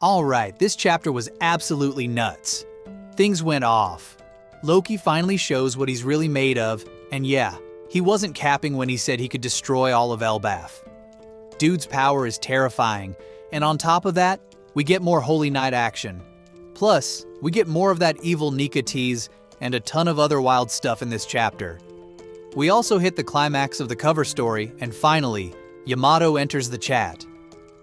Alright, this chapter was absolutely nuts. Things went off. Loki finally shows what he's really made of, and yeah, he wasn't capping when he said he could destroy all of Elbaf. Dude's power is terrifying, and on top of that, we get more Holy Knight action. Plus, we get more of that evil Nika tease and a ton of other wild stuff in this chapter. We also hit the climax of the cover story, and finally, Yamato enters the chat.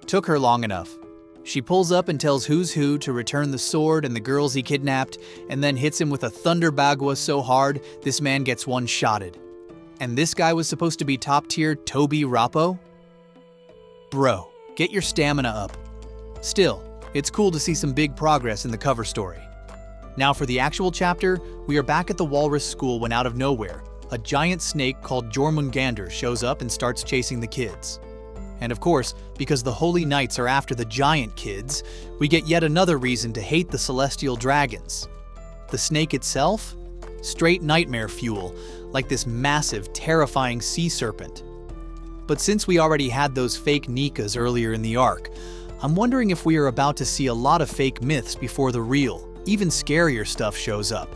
Took her long enough. She pulls up and tells Who's Who to return the sword and the girls he kidnapped, and then hits him with a thunder bagua so hard this man gets one-shotted. And this guy was supposed to be top-tier Toby Rappo? Bro, get your stamina up. Still, it's cool to see some big progress in the cover story. Now for the actual chapter, we are back at the Walrus School when out of nowhere, a giant snake called Jormungandr shows up and starts chasing the kids. And of course, because the Holy Knights are after the giant kids, we get yet another reason to hate the celestial dragons. The snake itself? Straight nightmare fuel, like this massive, terrifying sea serpent. But since we already had those fake Nikas earlier in the arc, I'm wondering if we are about to see a lot of fake myths before the real, even scarier stuff shows up.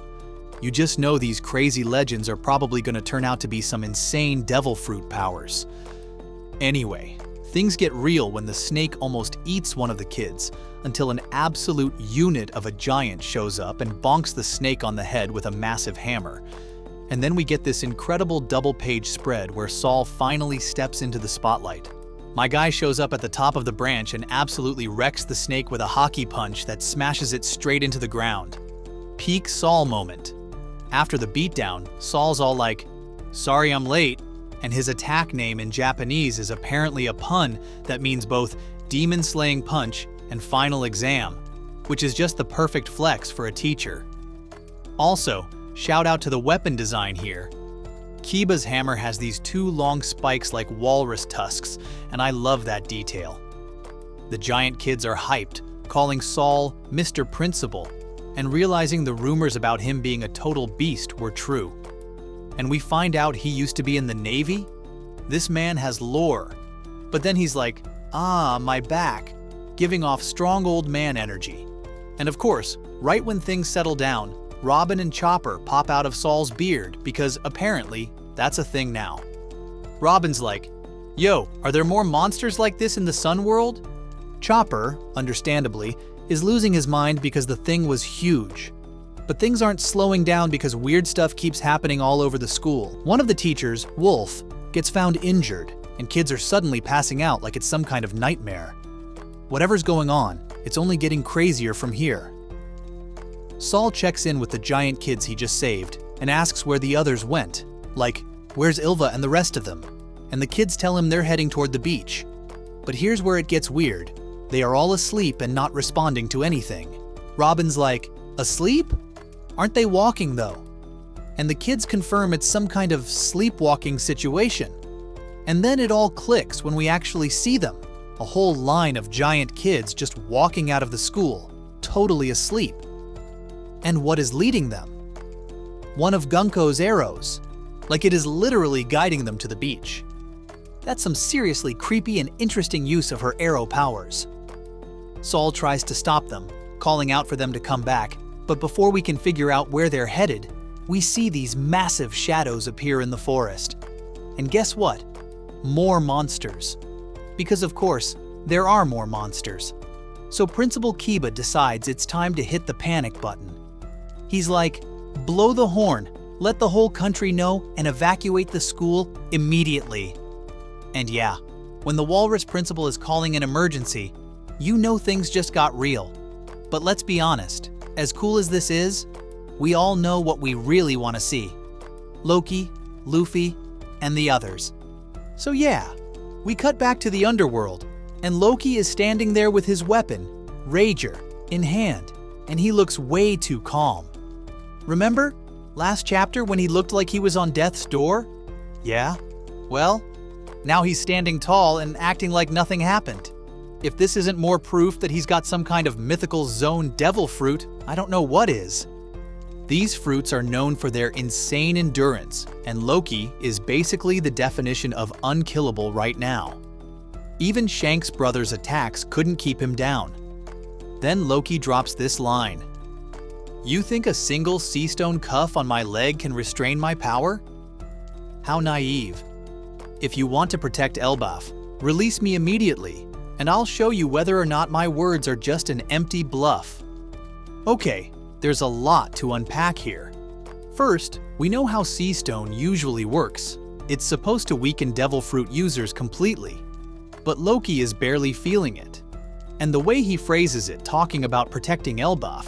You just know these crazy legends are probably going to turn out to be some insane devil fruit powers. Anyway, things get real when the snake almost eats one of the kids, until an absolute unit of a giant shows up and bonks the snake on the head with a massive hammer. And then we get this incredible double-page spread where Saul finally steps into the spotlight. My guy shows up at the top of the branch and absolutely wrecks the snake with a hockey punch that smashes it straight into the ground. Peak Saul moment. After the beatdown, Saul's all like, "Sorry I'm late," and his attack name in Japanese is apparently a pun that means both demon-slaying punch and final exam, which is just the perfect flex for a teacher. Also, shout out to the weapon design here. Kiba's hammer has these two long spikes like walrus tusks, and I love that detail. The giant kids are hyped, calling Saul Mr. Principal, and realizing the rumors about him being a total beast were true. And we find out he used to be in the Navy? This man has lore. But then he's like, "Ah, my back," giving off strong old man energy. And of course, right when things settle down, Robin and Chopper pop out of Saul's beard because apparently that's a thing now. Robin's like, "Yo, are there more monsters like this in the Sun World?" Chopper, understandably, is losing his mind because the thing was huge. But things aren't slowing down because weird stuff keeps happening all over the school. One of the teachers, Wolf, gets found injured, and kids are suddenly passing out like it's some kind of nightmare. Whatever's going on, it's only getting crazier from here. Saul checks in with the giant kids he just saved and asks where the others went. Like, where's Ylva and the rest of them? And the kids tell him they're heading toward the beach. But here's where it gets weird. They are all asleep and not responding to anything. Robin's like, "Asleep? Aren't they walking though?" And the kids confirm it's some kind of sleepwalking situation. And then it all clicks when we actually see them. A whole line of giant kids just walking out of the school, totally asleep. And what is leading them? One of Gunko's arrows. Like it is literally guiding them to the beach. That's some seriously creepy and interesting use of her arrow powers. Saul tries to stop them, calling out for them to come back, but before we can figure out where they're headed, we see these massive shadows appear in the forest. And guess what? More monsters. Because of course, there are more monsters. So Principal Kiba decides it's time to hit the panic button. He's like, "Blow the horn, let the whole country know, and evacuate the school immediately." And yeah, when the Walrus Principal is calling an emergency, you know things just got real. But let's be honest, as cool as this is, we all know what we really want to see. Loki, Luffy, and the others. So yeah, we cut back to the underworld, and Loki is standing there with his weapon, Rager, in hand, and he looks way too calm. Remember, last chapter when he looked like he was on death's door? Yeah? Well, now he's standing tall and acting like nothing happened. If this isn't more proof that he's got some kind of mythical zone devil fruit, I don't know what is. These fruits are known for their insane endurance, and Loki is basically the definition of unkillable right now. Even Shank's brother's attacks couldn't keep him down. Then Loki drops this line. "You think a single sea stone cuff on my leg can restrain my power? How naive. If you want to protect Elbaf, release me immediately, and I'll show you whether or not my words are just an empty bluff." Okay, there's a lot to unpack here. First, we know how sea stone usually works. It's supposed to weaken devil fruit users completely. But Loki is barely feeling it. And the way he phrases it, talking about protecting Elbaf,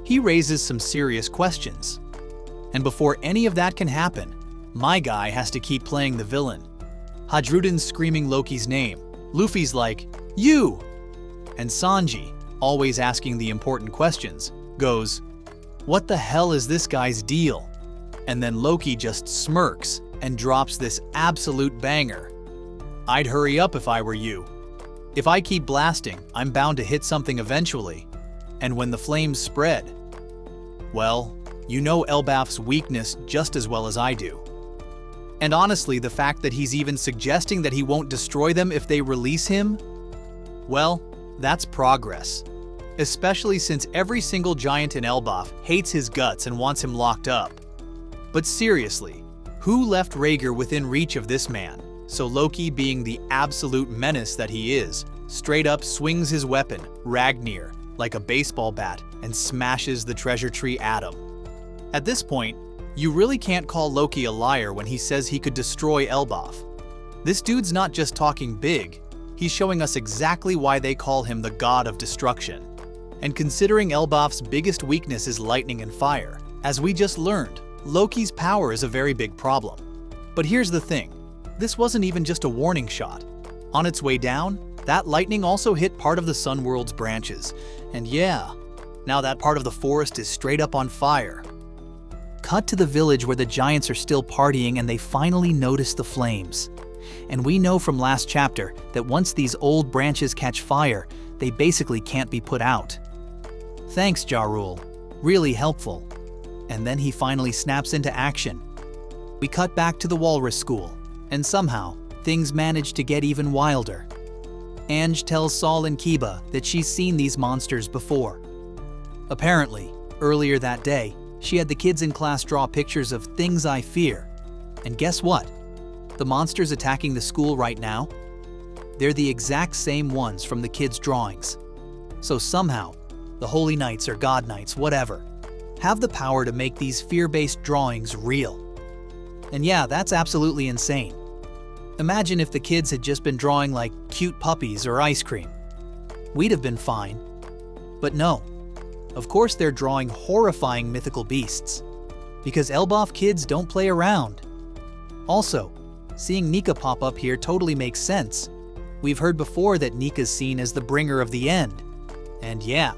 he raises some serious questions. And before any of that can happen, my guy has to keep playing the villain. Hadrudin's screaming Loki's name. Luffy's like, "You!" And Sanji, always asking the important questions, goes, "What the hell is this guy's deal?" And then Loki just smirks and drops this absolute banger. "I'd hurry up if I were you. If I keep blasting, I'm bound to hit something eventually. And when the flames spread, well, you know Elbaf's weakness just as well as I do." And honestly, the fact that he's even suggesting that he won't destroy them if they release him, well, that's progress. Especially since every single giant in Elbaf hates his guts and wants him locked up. But seriously, who left Ragnir within reach of this man? So Loki, being the absolute menace that he is, straight up swings his weapon, Ragnir, like a baseball bat and smashes the treasure tree at him. At this point, you really can't call Loki a liar when he says he could destroy Elbaf. This dude's not just talking big, he's showing us exactly why they call him the god of destruction. And considering Elbaf's biggest weakness is lightning and fire, as we just learned, Loki's power is a very big problem. But here's the thing, this wasn't even just a warning shot. On its way down, that lightning also hit part of the Sun World's branches. And yeah, now that part of the forest is straight up on fire. Cut to the village where the giants are still partying and they finally notice the flames. And we know from last chapter that once these old branches catch fire, they basically can't be put out. Thanks, Ja Rule. Really helpful. And then he finally snaps into action. We cut back to the Walrus School, and somehow, things manage to get even wilder. Ange tells Saul and Kiba that she's seen these monsters before. Apparently, earlier that day, she had the kids in class draw pictures of things I fear. And guess what? The monsters attacking the school right now? They're the exact same ones from the kids' drawings. So somehow, the Holy Knights or God Knights, whatever, have the power to make these fear-based drawings real. And yeah, that's absolutely insane. Imagine if the kids had just been drawing like cute puppies or ice cream. We'd have been fine. But no. Of course they're drawing horrifying mythical beasts. Because Elbaf kids don't play around. Also, seeing Nika pop up here totally makes sense. We've heard before that Nika's seen as the bringer of the end. And yeah,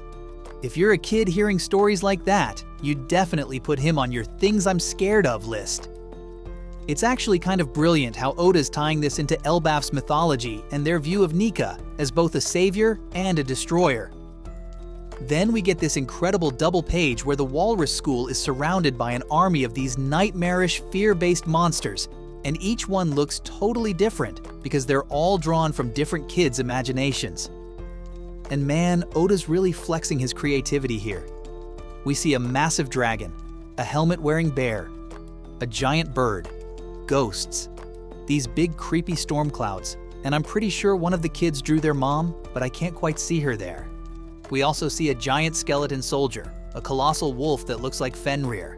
if you're a kid hearing stories like that, you'd definitely put him on your things I'm scared of list. It's actually kind of brilliant how Oda's tying this into Elbaf's mythology and their view of Nika as both a savior and a destroyer. Then we get this incredible double page where the Walrus School is surrounded by an army of these nightmarish, fear-based monsters, and each one looks totally different because they're all drawn from different kids' imaginations. And man, Oda's really flexing his creativity here. We see a massive dragon, a helmet-wearing bear, a giant bird, ghosts, these big creepy storm clouds, and I'm pretty sure one of the kids drew their mom, but I can't quite see her there. We also see a giant skeleton soldier, a colossal wolf that looks like Fenrir,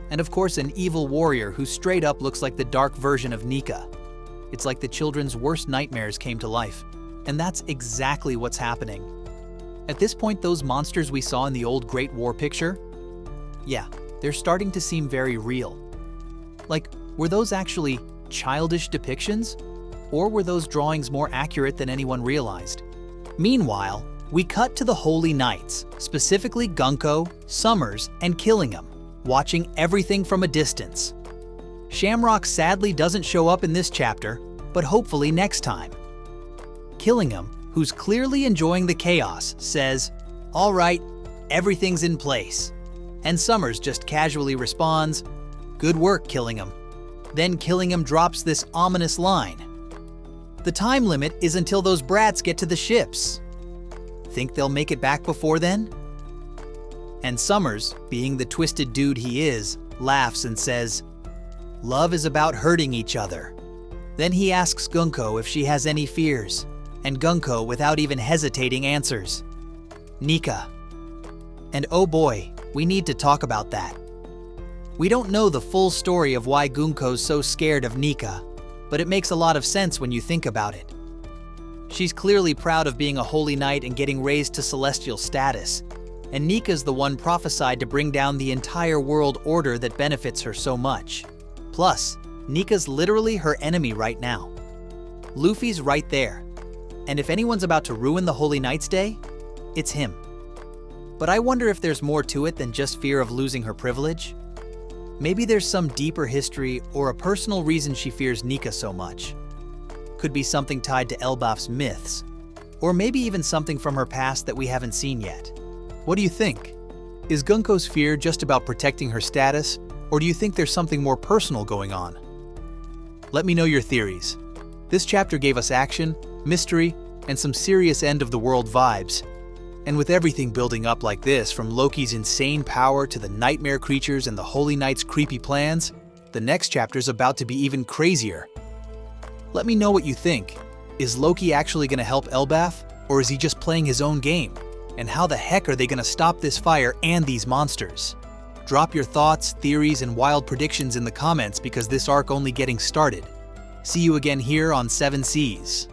and of course an evil warrior who straight up looks like the dark version of Nika. It's like the children's worst nightmares came to life, and that's exactly what's happening. At this point, those monsters we saw in the old Great War picture, yeah, they're starting to seem very real. Like, were those actually childish depictions? Or were those drawings more accurate than anyone realized? Meanwhile, we cut to the Holy Knights, specifically Gunko, Summers, and Killingham, watching everything from a distance. Shamrock sadly doesn't show up in this chapter, but hopefully next time. Killingham, who's clearly enjoying the chaos, says, "All right, everything's in place." And Summers just casually responds, "Good work, Killingham." Then Killingham drops this ominous line. "The time limit is until those brats get to the ships." Think they'll make it back before then? And Summers, being the twisted dude he is, laughs and says, "Love is about hurting each other." Then he asks Gunko if she has any fears, and Gunko, without even hesitating, answers, "Nika." And oh boy, we need to talk about that. We don't know the full story of why Gunko's so scared of Nika, but it makes a lot of sense when you think about it. She's clearly proud of being a holy knight and getting raised to celestial status, and Nika's the one prophesied to bring down the entire world order that benefits her so much. Plus, Nika's literally her enemy right now. Luffy's right there, and if anyone's about to ruin the Holy Knight's day, it's him. But I wonder if there's more to it than just fear of losing her privilege. Maybe there's some deeper history or a personal reason she fears Nika so much. Could be something tied to Elbaf's myths, or maybe even something from her past that we haven't seen yet. What do you think? Is Gunko's fear just about protecting her status, or do you think there's something more personal going on? Let me know your theories. This chapter gave us action, mystery, and some serious end-of-the-world vibes. And with everything building up like this, from Loki's insane power to the nightmare creatures and the Holy Knight's creepy plans, the next chapter's about to be even crazier. Let me know what you think. Is Loki actually going to help Elbaf, or is he just playing his own game? And how the heck are they going to stop this fire and these monsters? Drop your thoughts, theories, and wild predictions in the comments because this arc only getting started. See you again here on 7 Seas.